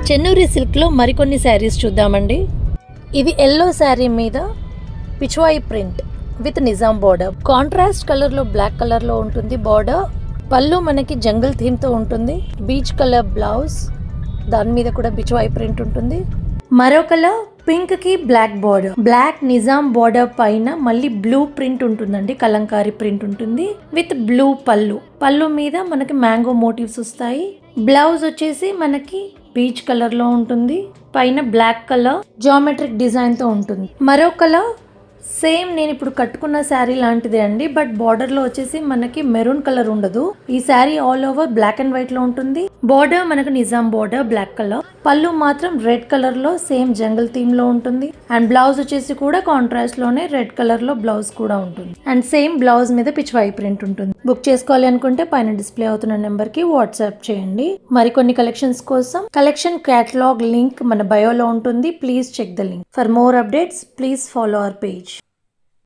చెన్నూరి సిల్క్లో మరికొన్ని శారీస్ చూద్దామండి. ఇది ఎల్లో శారీ మీద Pichwai print with Nizam border. Contrast కలర్లో బ్లాక్ కలర్లో ఉంటుంది బోర్డర్. పళ్ళు మనకి జంగల్ థీమ్తో ఉంటుంది. బీచ్ కలర్ బ్లౌజ్, దాని మీద కూడా పిచ్వాయి ప్రింట్ ఉంటుంది. మరో కలర్ పింక్కి black border, black Nizam border పైన మళ్ళీ బ్లూ ప్రింట్ ఉంటుందండి, కలంకారీ ప్రింట్ ఉంటుంది విత్ బ్లూ పళ్ళు. పళ్ళు మీద మనకి మ్యాంగో మోటివ్స్ వస్తాయి. బ్లౌజ్ వచ్చేసి మనకి పీచ్ కలర్ లో ఉంటుంది, పైన బ్లాక్ కలర్ జామెట్రిక్ డిజైన్ తో ఉంటుంది. మరో కలర్ సేమ్ నేను ఇప్పుడు కట్టుకున్న శారీ లాంటిదే అండి, బట్ బార్డర్ లో వచ్చేసి మనకి మెరూన్ కలర్ ఉండదు. ఈ sari all over black and white లో ఉంటుంది. బార్డర్ మనకు నిజాం బార్డర్ బ్లాక్ కలర్, పళ్ళు మాత్రం రెడ్ కలర్ లో సేమ్ జంగల్ థీమ్ లో ఉంటుంది. అండ్ బ్లౌజ్ వచ్చేసి కూడా కాంట్రాస్ట్ లోనే రెడ్ కలర్ లో బ్లౌజ్ కూడా ఉంటుంది. అండ్ సేమ్ బ్లౌజ్ మీద పిచ్వాయి ప్రింట్ ఉంటుంది. బుక్ చేసుకోవాలి అనుకుంటే పైన డిస్ప్లే అవుతున్న నెంబర్ కి వాట్సాప్ చేయండి. మరికొన్ని కలెక్షన్స్ కోసం కలెక్షన్ కేటలాగ్ లింక్ మన బయోలో ఉంటుంది. Please check the link. For more updates please follow our page.